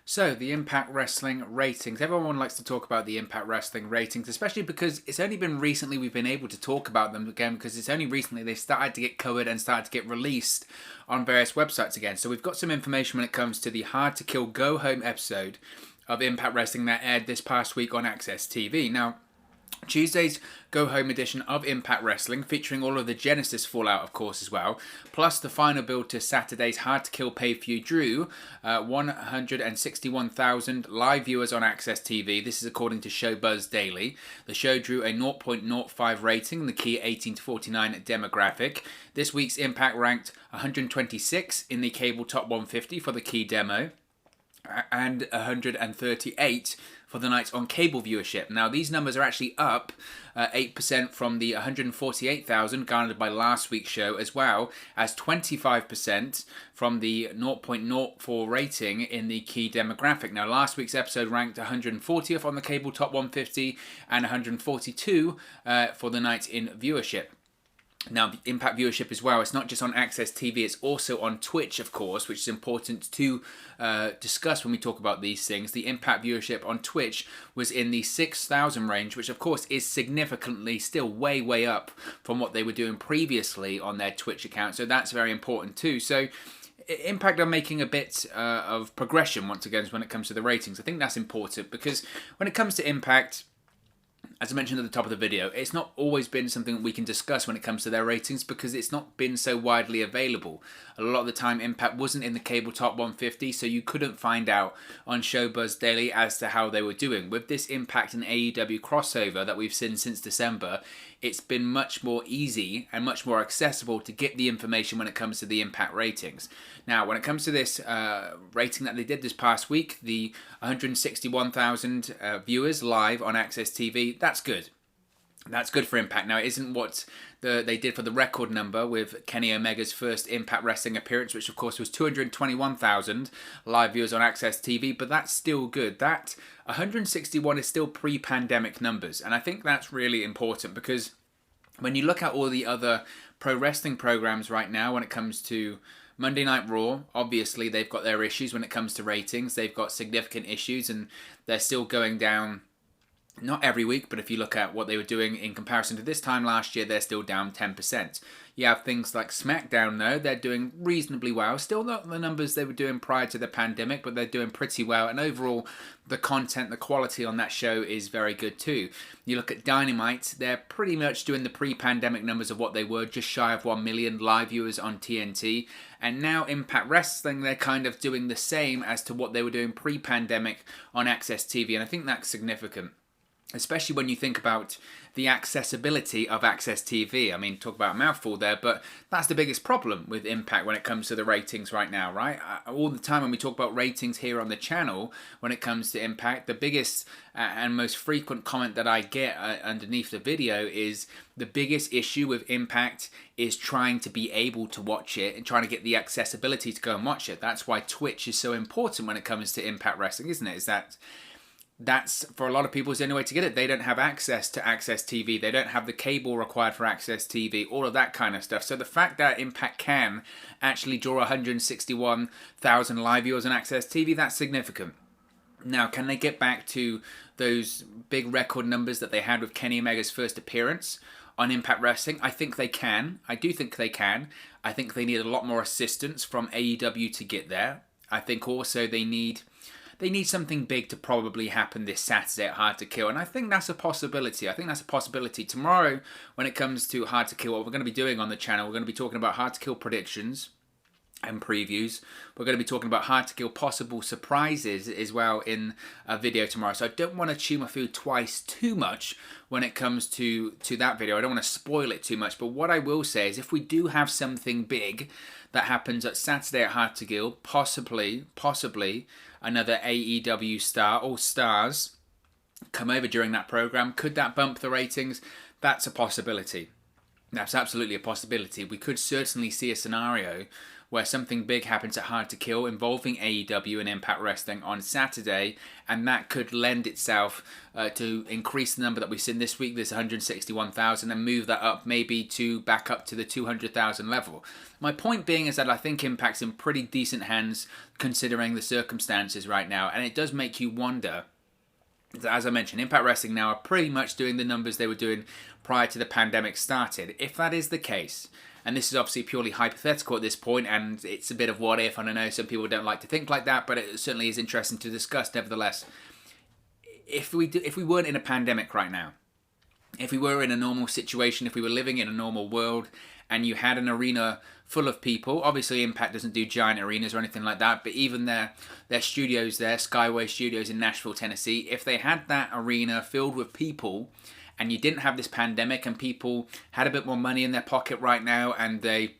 So, the Impact Wrestling ratings. Everyone likes to talk about the Impact Wrestling ratings, especially because it's only been recently we've been able to talk about them again, because it's only recently they started to get covered and started to get released on various websites again. So, we've got some information when it comes to the Hard to Kill Go Home episode of Impact Wrestling that aired this past week on AXS TV. Now, Tuesday's Go Home edition of Impact Wrestling, featuring all of the Genesis fallout, of course, as well, plus the final build to Saturday's Hard to Kill pay-per-view, drew 161,000 live viewers on AXS TV. This is according to Showbuzz Daily. The show drew a 0.05 rating in the key 18 to 49 demographic. This week's Impact ranked 126 in the cable top 150 for the key demo, and 138 for the night on cable viewership. Now, these numbers are actually up 8% from the 148,000 garnered by last week's show, as well as 25% from the 0.04 rating in the key demographic. Now, last week's episode ranked 140th on the cable top 150 and 142 for the night in viewership. Now, the Impact viewership as well, it's not just on AXS TV, it's also on Twitch, of course, which is important to discuss when we talk about these things. The Impact viewership on Twitch was in the 6,000 range, which of course is significantly still way up from what they were doing previously on their Twitch account. So that's very important too. So Impact are making a bit of progression once again when it comes to the ratings. I think that's important because when it comes to Impact, as I mentioned at the top of the video, it's not always been something that we can discuss when it comes to their ratings because it's not been so widely available. A lot of the time, Impact wasn't in the cable top 150, so you couldn't find out on Showbuzz Daily as to how they were doing. With this Impact and AEW crossover that we've seen since December, it's been much more easy and much more accessible to get the information when it comes to the Impact ratings. Now, when it comes to this rating that they did this past week, the 161,000 viewers live on AXS TV, that's good. That's good for Impact. Now, it isn't what they did for the record number with Kenny Omega's first Impact Wrestling appearance, which of course was 221,000 live viewers on AXS TV, but that's still good. That 161 is still pre-pandemic numbers, and I think that's really important because when you look at all the other pro wrestling programs right now when it comes to Monday Night Raw, obviously they've got their issues when it comes to ratings. They've got significant issues and they're still going down. Not every week, but if you look at what they were doing in comparison to this time last year, they're still down 10%. You have things like SmackDown, though. They're doing reasonably well. Still not the numbers they were doing prior to the pandemic, but they're doing pretty well. And overall, the content, the quality on that show is very good, too. You look at Dynamite, they're pretty much doing the pre-pandemic numbers of what they were, just shy of 1 million live viewers on TNT. And now Impact Wrestling, they're kind of doing the same as to what they were doing pre-pandemic on AXS TV. And I think that's significant, especially when you think about the accessibility of AXS TV. I mean, talk about a mouthful there, but that's the biggest problem with Impact when it comes to the ratings right now, right? All the time when we talk about ratings here on the channel, when it comes to Impact, the biggest and most frequent comment that I get underneath the video is the biggest issue with Impact is trying to be able to watch it and trying to get the accessibility to go and watch it. That's why Twitch is so important when it comes to Impact Wrestling, isn't it? Is that's for a lot of people is the only way to get it. They don't have access to AXS TV. They don't have the cable required for AXS TV, all of that kind of stuff. So the fact that Impact can actually draw 161,000 live viewers on AXS TV, that's significant. Now, can they get back to those big record numbers that they had with Kenny Omega's first appearance on Impact Wrestling? I think they can. I do think they can. I think they need a lot more assistance from AEW to get there. I think also they need something big to probably happen this Saturday at Hard to Kill, and I think that's a possibility. Tomorrow, when it comes to Hard to Kill, what we're going to be doing on the channel, we're going to be talking about Hard to Kill predictions and previews. We're going to be talking about Hard to Kill possible surprises as well in a video tomorrow. So I don't want to chew my food twice too much when it comes to that video. I don't want to spoil it too much, but what I will say is if we do have something big that happens at Saturday at Hard to Kill, possibly another AEW star or stars come over during that program, could that bump the ratings? That's a possibility. That's absolutely a possibility. We could certainly see a scenario where something big happens at Hard to Kill involving AEW and Impact Wrestling on Saturday, and that could lend itself to increase the number that we've seen this week, this 161,000, and move that up maybe to back up to the 200,000 level. My point being is that I think Impact's in pretty decent hands considering the circumstances right now, and it does make you wonder. As I mentioned, Impact Wrestling now are pretty much doing the numbers they were doing prior to the pandemic started. If that is the case, and this is obviously purely hypothetical at this point, and it's a bit of what if, and I know some people don't like to think like that, but it certainly is interesting to discuss nevertheless. If we weren't in a pandemic right now, if we were in a normal situation, if we were living in a normal world, and you had an arena full of people, obviously Impact doesn't do giant arenas or anything like that, but even their studios there, Skyway Studios in Nashville, Tennessee, if they had that arena filled with people, and you didn't have this pandemic, and people had a bit more money in their pocket right now, and they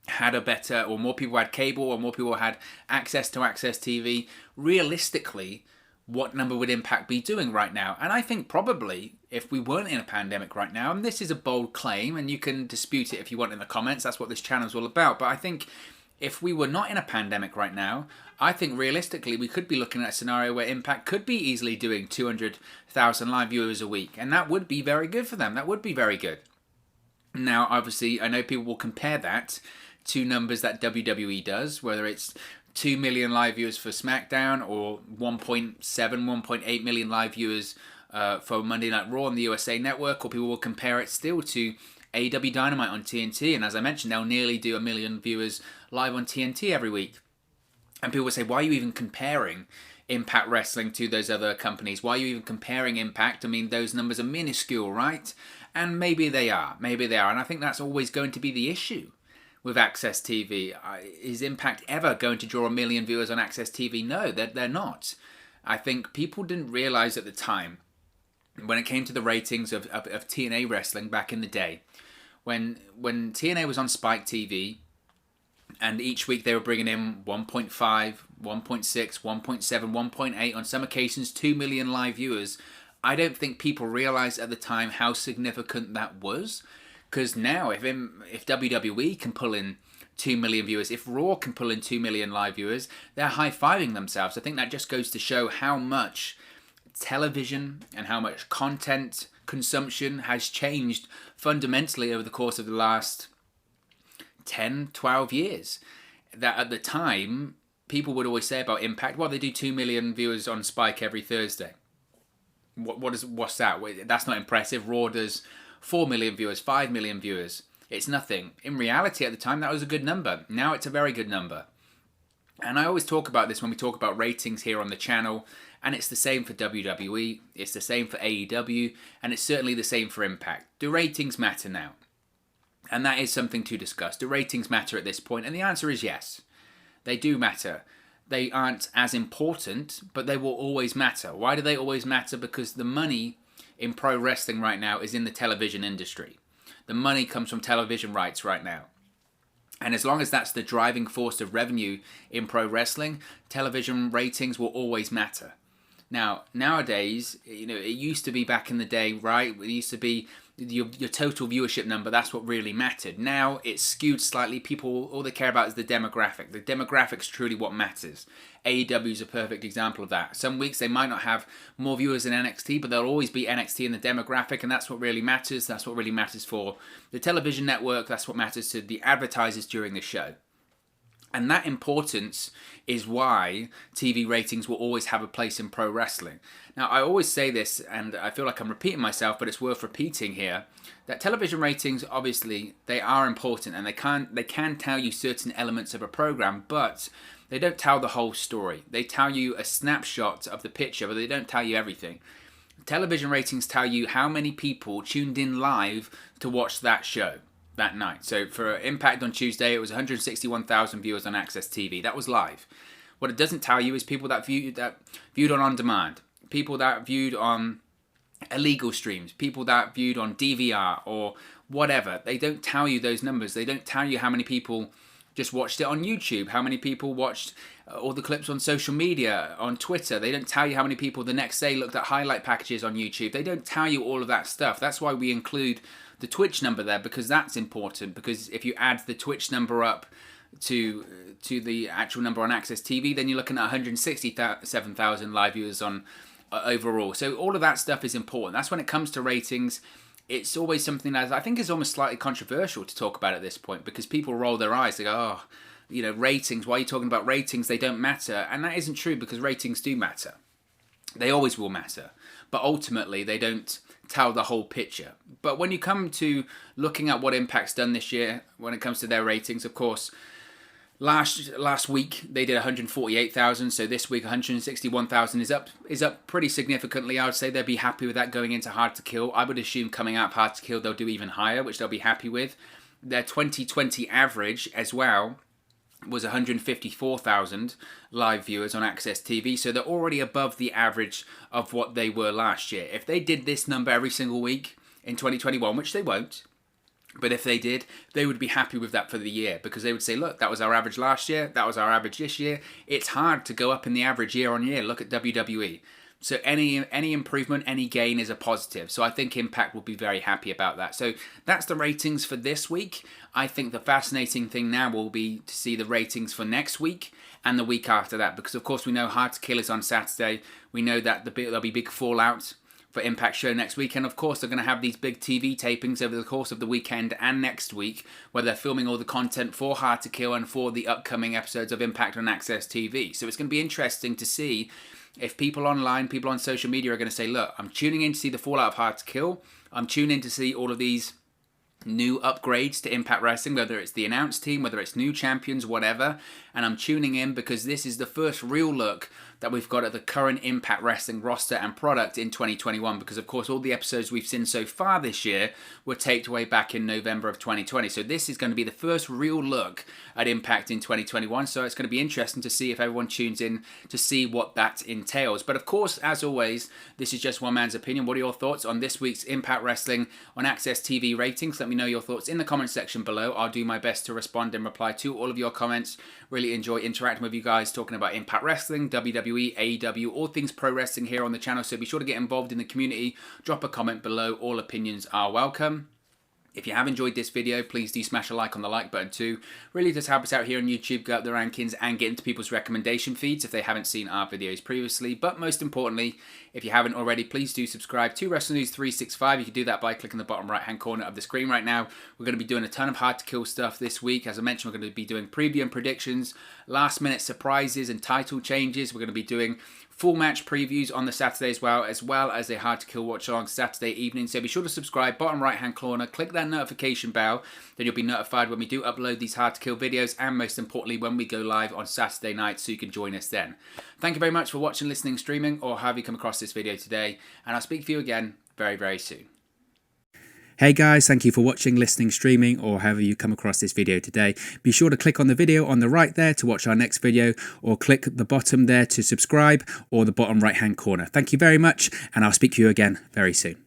had a better, or more people had cable, or more people had access to AXS TV, realistically, what number would Impact be doing right now? And I think probably, if we weren't in a pandemic right now, and this is a bold claim, and you can dispute it if you want in the comments, that's what this channel is all about, but I think if we were not in a pandemic right now, I think realistically we could be looking at a scenario where Impact could be easily doing 200,000 live viewers a week, and that would be very good for them. That would be very good. Now, obviously, I know people will compare that to numbers that WWE does, whether it's 2 million live viewers for SmackDown or 1.7, 1.8 million live viewers for Monday Night Raw on the USA Network, or people will compare it still to AEW Dynamite on TNT, and as I mentioned, they'll nearly do 1 million viewers live on TNT every week. And people will say, why are you even comparing Impact Wrestling to those other companies? Why are you even comparing Impact? I mean, those numbers are minuscule, right? And maybe they are. Maybe they are. And I think that's always going to be the issue with AXS TV. Is Impact ever going to draw 1 million viewers on AXS TV? No, they're not. I think people didn't realize at the time, when it came to the ratings of TNA wrestling back in the day, when TNA was on Spike TV, and each week they were bringing in 1.5, 1.6, 1.7, 1.8, on some occasions 2 million live viewers, I don't think people realized at the time how significant that was. Because now, if WWE can pull in 2 million viewers, if Raw can pull in 2 million live viewers, they're high-fiving themselves. I think that just goes to show how much television and how much content consumption has changed fundamentally over the course of the last 10, 12 years. That at the time, people would always say about Impact, well, they do 2 million viewers on Spike every Thursday. What's that? That's not impressive. Raw does 4 million viewers, 5 million viewers. It's nothing. In reality, at the time, that was a good number. Now it's a very good number. And I always talk about this when we talk about ratings here on the channel, and it's the same for WWE, it's the same for AEW, and it's certainly the same for Impact. Do ratings matter now? And that is something to discuss. Do ratings matter at this point? And the answer is yes. They do matter. They aren't as important, but they will always matter. Why do they always matter? Because the money in pro wrestling right now is in the television industry. The money comes from television rights right now. And as long as that's the driving force of revenue in pro wrestling, television ratings will always matter. Now, nowadays, it used to be back in the day, right? It used to be your total viewership number. That's what really mattered. Now it's skewed slightly. People, all they care about is the demographic. The demographic's truly what matters. AEW is a perfect example of that. Some weeks they might not have more viewers than NXT, but there'll always be NXT in the demographic, and that's what really matters. That's what really matters for the television network. That's what matters to the advertisers during the show. And that importance is why TV ratings will always have a place in pro wrestling. Now, I always say this, and I feel like I'm repeating myself, but it's worth repeating here, that television ratings, obviously, they are important, and they can tell you certain elements of a program, but they don't tell the whole story. They tell you a snapshot of the picture, but they don't tell you everything. Television ratings tell you how many people tuned in live to watch that show that night. So for Impact on Tuesday, it was 161,000 viewers on AXS TV. That was live. What it doesn't tell you is people that viewed on demand, people that viewed on illegal streams, people that viewed on DVR or whatever. They don't tell you those numbers. They don't tell you how many people just watched it on YouTube, how many people watched all the clips on social media, on Twitter. They don't tell you how many people the next day looked at highlight packages on YouTube. They don't tell you all of that stuff. That's why we include the Twitch number there, because that's important. Because if you add the Twitch number up to the actual number on AXS TV, then you're looking at 167,000 live viewers on overall. So all of that stuff is important. That's when it comes to ratings. It's always something that I think is almost slightly controversial to talk about at this point, because people roll their eyes. They go, oh, you know, ratings, why are you talking about ratings? They don't matter. And that isn't true, because ratings do matter. They always will matter. But ultimately, they don't tell the whole picture. But when you come to looking at what Impact's done this year, when it comes to their ratings, of course, last week they did 148,000, so this week 161,000 is up pretty significantly. I would say they'd be happy with that going into Hard to Kill. I would assume coming out of Hard to Kill they'll do even higher, which they'll be happy with. Their 2020 average as well was 154,000 live viewers on AXS TV, so they're already above the average of what they were last year. If they did this number every single week in 2021, which they won't, but if they did, they would be happy with that for the year, because they would say, look, that was our average last year, that was our average this year. It's hard to go up in the average year on year. Look at WWE. So any improvement, any gain is a positive. So I think Impact will be very happy about that. So that's the ratings for this week. I think the fascinating thing now will be to see the ratings for next week and the week after that, because of course we know Hard to Kill is on Saturday. We know that there'll be big fallout for Impact show next week, and of course they're going to have these big TV tapings over the course of the weekend and next week, where they're filming all the content for Hard to Kill and for the upcoming episodes of Impact on AXS TV. So it's going to be interesting to see if people online, people on social media are going to say, look, I'm tuning in to see the fallout of Hard to Kill, I'm tuning in to see all of these new upgrades to Impact Wrestling, whether it's the announced team, whether it's new champions, whatever, and I'm tuning in because this is the first real look that we've got at the current Impact Wrestling roster and product in 2021, because of course all the episodes we've seen so far this year were taped way back in November of 2020, so this is going to be the first real look at Impact in 2021, so it's going to be interesting to see if everyone tunes in to see what that entails. But of course, as always, this is just one man's opinion. What are your thoughts on this week's Impact Wrestling on AXS TV ratings? Let me know your thoughts in the comment section below. I'll do my best to respond and reply to all of your comments. Really enjoy interacting with you guys, talking about Impact Wrestling, WWE, AEW, all things pro wrestling here on the channel, so be sure to get involved in the community. Drop a comment below. All opinions are welcome. If you have enjoyed this video, please do smash a like on the like button too. Really does help us out here on YouTube, go up the rankings and get into people's recommendation feeds if they haven't seen our videos previously. But most importantly, if you haven't already, please do subscribe to Wrestling News 365. You can do that by clicking the bottom right hand corner of the screen right now. We're going to be doing a ton of Hard to Kill stuff this week. As I mentioned, we're going to be doing preview and predictions, last minute surprises and title changes. We're going to be doing full match previews on the Saturday as well as a Hard to Kill watch along Saturday evening. So be sure to subscribe, bottom right hand corner, click that notification bell, then you'll be notified when we do upload these Hard to Kill videos, and most importantly when we go live on Saturday night, so you can join us then. Thank you very much for watching, listening, streaming, or have you come across this video today, and I'll speak to you again very, very soon. Hey guys, thank you for watching, listening, streaming, or however you come across this video today. Be sure to click on the video on the right there to watch our next video, or click the bottom there to subscribe, or the bottom right hand corner. Thank you very much, and I'll speak to you again very soon.